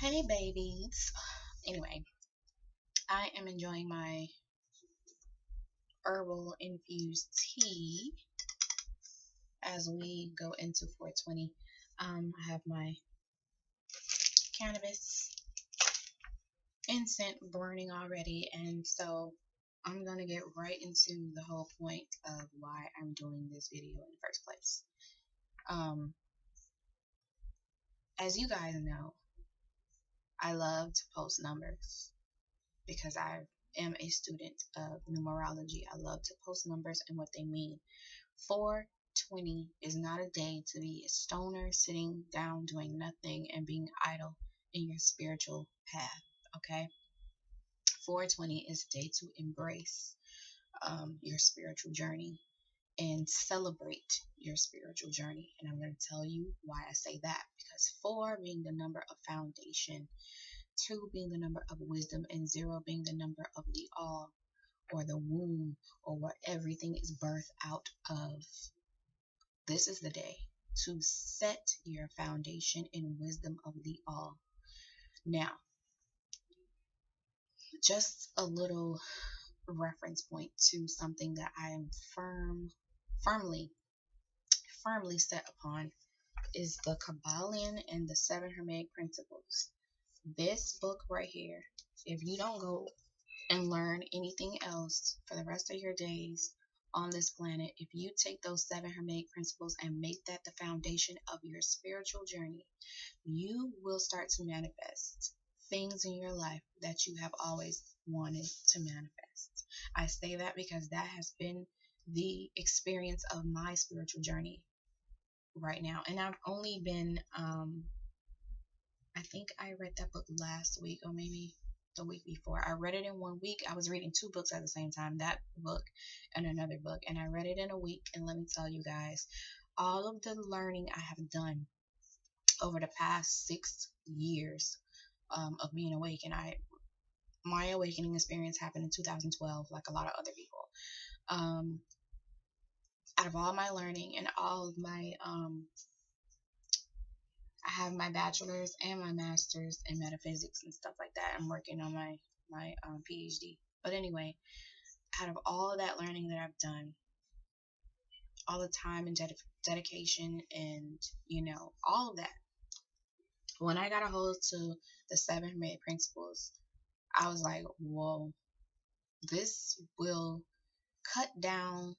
Hey babies. Anyway, I am enjoying my herbal infused tea as we go into 420. I have my cannabis incense burning already, and so I'm gonna get right into the whole point of why I'm doing this video in the first place. Um, as you guys know, I love to post numbers because I am a student of numerology. I love to post numbers and what they mean. 420 is not a day to be a stoner sitting down doing nothing and being idle in your spiritual path. Okay, 420 is a day to embrace your spiritual journey and celebrate your spiritual journey. And I'm going to tell you why I say that, because 4 being the number of foundation, 2 being the number of wisdom, and 0 being the number of the all, or the womb, or where everything is birthed out of. This is the day to set your foundation in wisdom of the all. Now, just a little reference point to something that I am firmly set upon is the Kabbalion and the 7 Hermetic Principles. This book right here, if you don't go and learn anything else for the rest of your days on this planet, if you take those 7 Hermetic Principles and make that the foundation of your spiritual journey, you will start to manifest things in your life that you have always wanted to manifest. I say that because that has been the experience of my spiritual journey right now. And I've only been, I think I read that book last week or maybe the week before. I read it in 1 week. I was reading 2 books at the same time, that book and another book. And I read it in a week. And let me tell you guys, all of the learning I have done over the past 6 years of being awake, and my awakening experience happened in 2012, like a lot of other people. Out of all my learning and all of my I have my bachelor's and my master's in metaphysics and stuff like that. I'm working on my PhD. But anyway, out of all of that learning that I've done, all the time and dedication and, all of that, when I got a hold to the 7 Hermetic Principles, I was like, whoa, this will cut down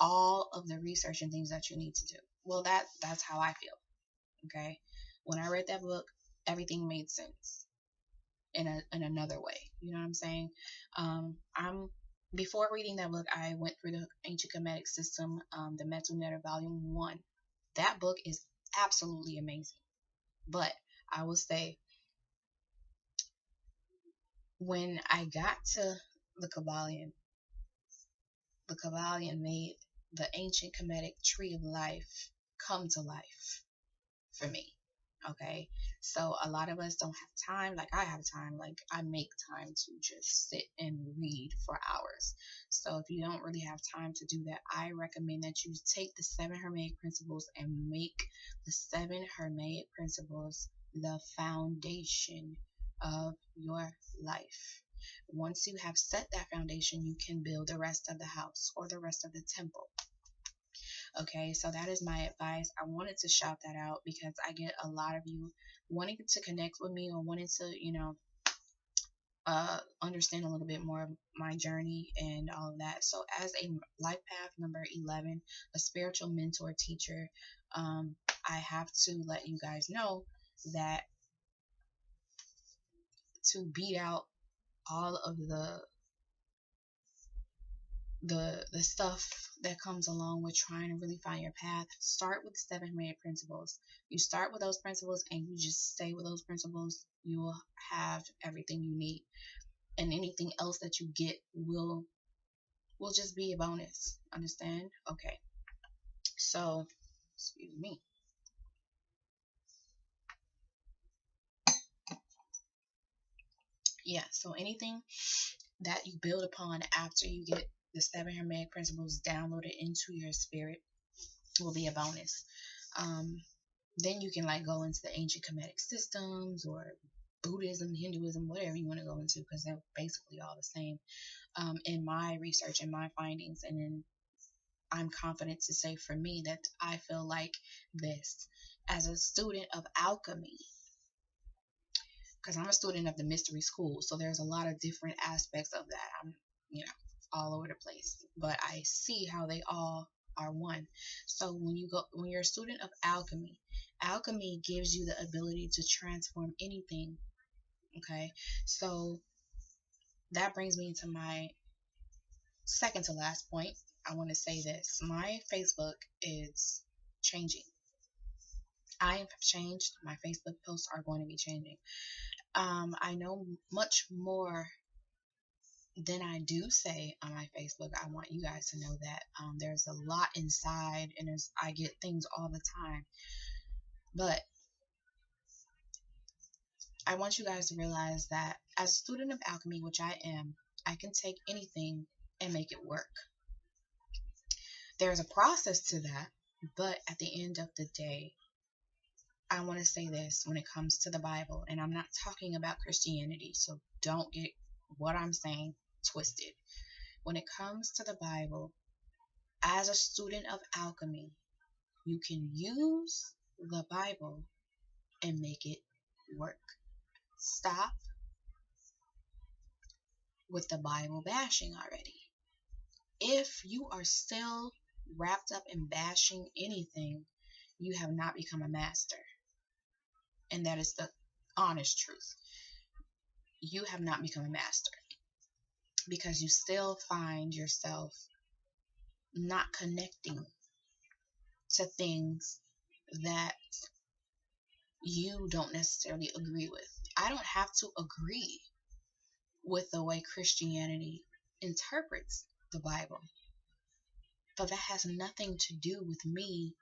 all of the research and things that you need to do. Well, that's how I feel. Okay, when I read that book, everything made sense in another way. You know what I'm saying? Before reading that book, I went through the Ancient Kemetic System, the Mental Netter Volume 1. That book is absolutely amazing. But I will say, when I got to the Kabbalion made the Ancient Kemetic Tree of Life come to life for me. Okay, so a lot of us don't have time. Like, I have time. Like, I make time to just sit and read for hours. So if you don't really have time to do that, I recommend that you take the 7 Hermetic Principles and make the 7 Hermetic Principles the foundation of your life. Once you have set that foundation, you can build the rest of the house or the rest of the temple. Okay, so that is my advice. I wanted to shout that out because I get a lot of you wanting to connect with me or wanting to, understand a little bit more of my journey and all of that. So as a life path number 11, a spiritual mentor teacher, I have to let you guys know that to beat out all of the stuff that comes along with trying to really find your path, start with the 7 Hermetic Principles. You start with those principles and you just stay with those principles. You will have everything you need, and anything else that you get will just be a bonus. Understand? Okay, so excuse me. Yeah, so anything that you build upon after you get the 7 Hermetic Principles downloaded into your spirit will be a bonus. Then you can like go into the ancient Kemetic systems or Buddhism, Hinduism, whatever you want to go into, because they're basically all the same, in my research and my findings. And then I'm confident to say for me that I feel like this as a student of alchemy, because I'm a student of the mystery school, so there's a lot of different aspects of that. I'm, all over the place, but I see how they all are one. So when you're a student of alchemy, alchemy gives you the ability to transform anything. Okay, so that brings me to my second to last point. I want to say this: my Facebook is changing. I have changed. My Facebook posts are going to be changing. I know much more than I do say on my Facebook. I want you guys to know that there's a lot inside, and I get things all the time. But I want you guys to realize that as a student of alchemy, which I am, I can take anything and make it work. There's a process to that, but at the end of the day, I want to say this when it comes to the Bible, and I'm not talking about Christianity, so don't get what I'm saying twisted. When it comes to the Bible, as a student of alchemy, you can use the Bible and make it work. Stop with the Bible bashing already. If you are still wrapped up in bashing anything, you have not become a master. And that is the honest truth. You have not become a master, because you still find yourself not connecting to things that you don't necessarily agree with. I don't have to agree with the way Christianity interprets the Bible, but that has nothing to do with me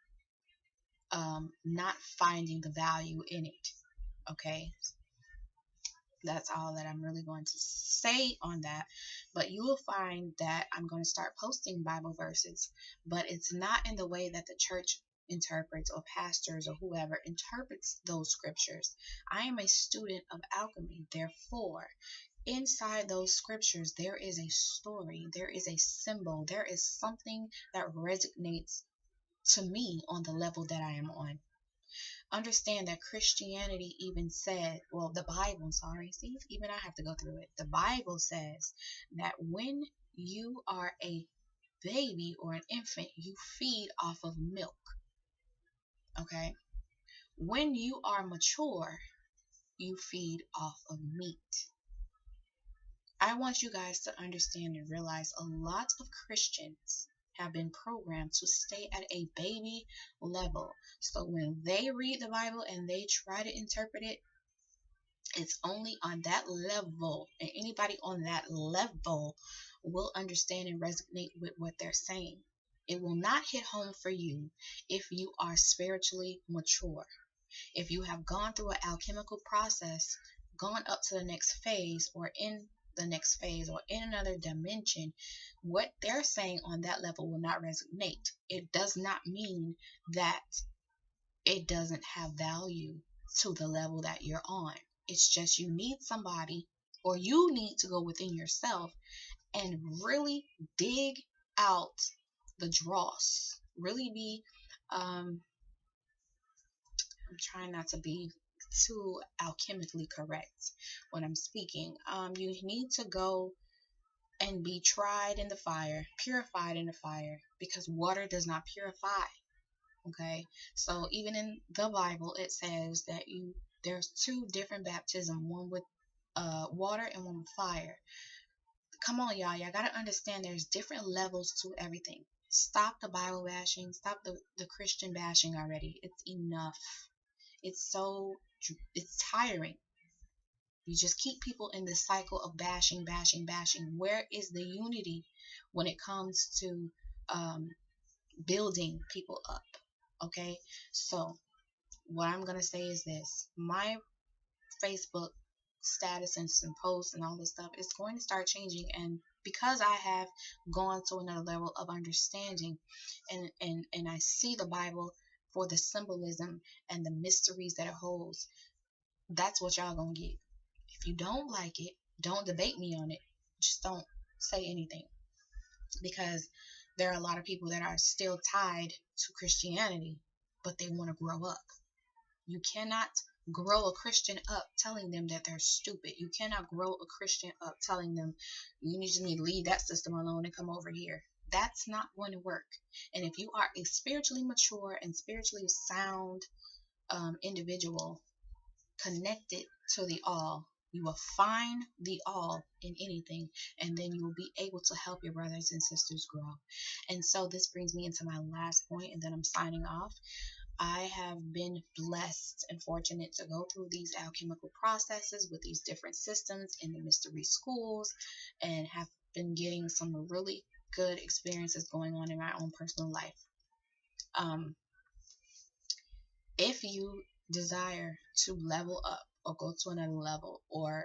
not finding the value in it. Okay, that's all that I'm really going to say on that. But you will find that I'm going to start posting Bible verses, but it's not in the way that the church interprets, or pastors, or whoever interprets those scriptures. I am a student of alchemy. Therefore, inside those scriptures, there is a story, there is a symbol, there is something that resonates to me on the level that I am on. Understand that Christianity even said, well, the Bible, sorry, see, even I have to go through it. The Bible says that when you are a baby or an infant, you feed off of milk. Okay? When you are mature, you feed off of meat. I want you guys to understand and realize a lot of Christians have been programmed to stay at a baby level. So when they read the Bible and they try to interpret it, it's only on that level, and anybody on that level will understand and resonate with what they're saying. It will not hit home for you if you are spiritually mature. If you have gone through an alchemical process, gone up to the next phase, or in the next phase, or in another dimension, what they're saying on that level will not resonate. It does not mean that it doesn't have value to the level that you're on. It's just you need somebody, or you need to go within yourself and really dig out the dross. Really be, I'm trying not to be too alchemically correct when I'm speaking. You need to go and be tried in the fire, purified in the fire, because water does not purify. Okay, so even in the Bible, it says that there's two different baptisms, one with water and one with fire. Come on, y'all gotta understand there's different levels to everything. Stop the Bible bashing, stop the Christian bashing already. It's enough. It's tiring. You just keep people in this cycle of bashing. Where is the unity when it comes to building people up? Okay, so what I'm gonna say is this: my Facebook status and some posts and all this stuff is going to start changing, and because I have gone to another level of understanding, and I see the Bible for the symbolism and the mysteries that it holds, that's what y'all gonna get. If you don't like it, don't debate me on it. Just don't say anything, because there are a lot of people that are still tied to Christianity, but they want to grow up. You cannot grow a Christian up telling them that they're stupid. You cannot grow a Christian up telling them you just need to leave that system alone and come over here. That's not going to work. And if you are a spiritually mature and spiritually sound individual connected to the all, you will find the all in anything, and then you will be able to help your brothers and sisters grow. And so this brings me into my last point, and then I'm signing off. I have been blessed and fortunate to go through these alchemical processes with these different systems in the mystery schools, and have been getting some really good experiences going on in my own personal life. If you desire to level up or go to another level, or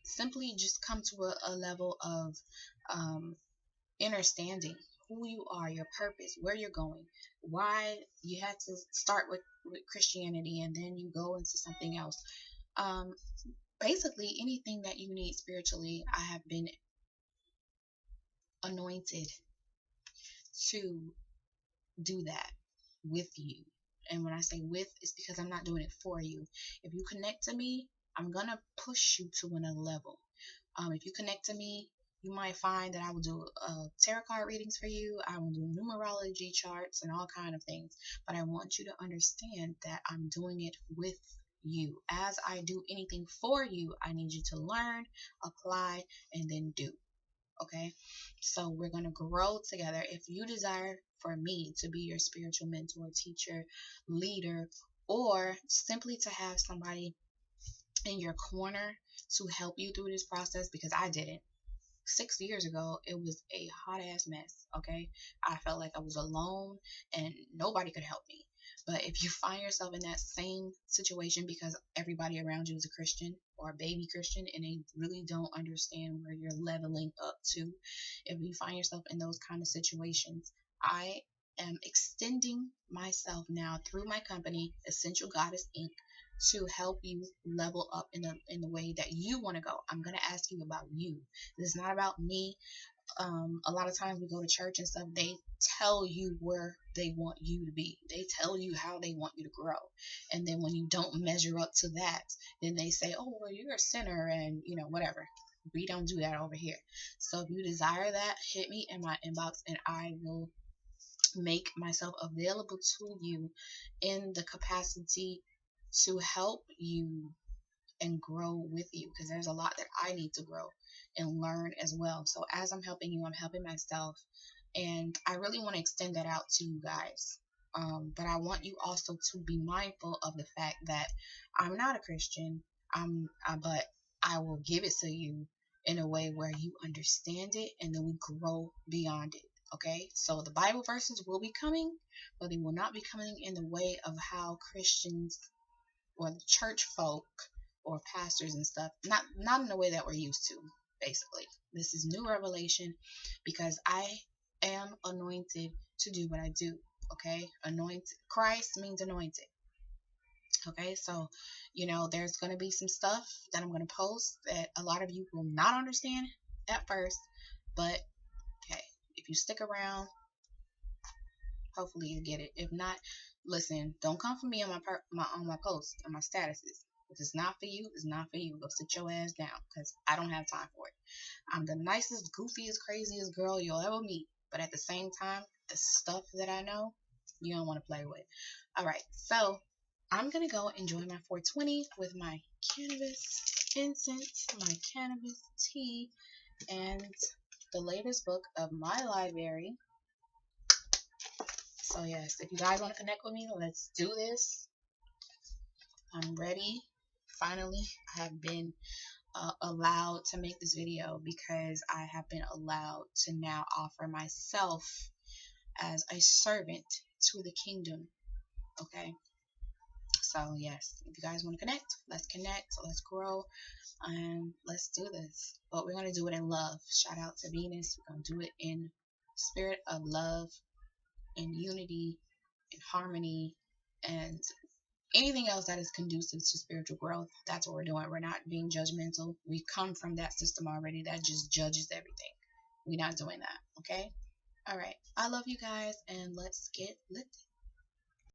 simply just come to a level of understanding who you are, your purpose, where you're going, why you had to start with Christianity and then you go into something else. Basically, anything that you need spiritually, I have been anointed to do that with you. And when I say with, it's because I'm not doing it for you. If you connect to me, I'm going to push you to another level. If you connect to me, you might find that I will do tarot card readings for you. I will do numerology charts and all kind of things. But I want you to understand that I'm doing it with you. As I do anything for you, I need you to learn, apply, and then do. Okay? So we're going to grow together. If you desire for me to be your spiritual mentor, teacher, leader, or simply to have somebody in your corner to help you through this process, because I didn't. 6 years ago, it was a hot ass mess. Okay, I felt like I was alone and nobody could help me. But if you find yourself in that same situation because everybody around you is a Christian or a baby Christian and they really don't understand where you're leveling up to, if you find yourself in those kind of situations, I am extending myself now through my company, Essential Goddess Inc., to help you level up in the way that you want to go. I'm going to ask you about you. This is not about me. A lot of times we go to church and stuff, they tell you where they want you to be. They tell you how they want you to grow. And then when you don't measure up to that, then they say, oh, well, you're a sinner and, whatever. We don't do that over here. So if you desire that, hit me in my inbox and I will make myself available to you in the capacity to help you and grow with you, because there's a lot that I need to grow and learn as well. So as I'm helping you, I'm helping myself, and I really want to extend that out to you guys. But I want you also to be mindful of the fact that I'm not a Christian, but I will give it to you in a way where you understand it and then we grow beyond it. Okay, so the Bible verses will be coming, but they will not be coming in the way of how Christians or the church folk or pastors and stuff, not in the way that we're used to. Basically, this is new revelation because I am anointed to do what I do. Okay, anointed. Christ means anointed. Okay, so there's going to be some stuff that I'm going to post that a lot of you will not understand at first, but okay, if you stick around, hopefully you get it. If not, listen, don't come for me on my posts and my statuses. If it's not for you, it's not for you. Go sit your ass down, because I don't have time for it. I'm the nicest, goofiest, craziest girl you'll ever meet, but at the same time, the stuff that I know, you don't want to play with. All right, so I'm gonna go enjoy my 420 with my cannabis incense, my cannabis tea, and the latest book of my library. So yes, if you guys want to connect with me, let's do this. I'm ready. Finally, I have been allowed to make this video because I have been allowed to now offer myself as a servant to the kingdom. Okay. So yes, if you guys want to connect, let's grow, and let's do this. But we're going to do it in love. Shout out to Venus. We're going to do it in spirit of love, in unity, in harmony, And anything else that is conducive to spiritual growth, that's what we're doing. We're not being judgmental. We come from that system already that just judges everything. We're not doing that. Okay. All right. I love you guys, and let's get lit.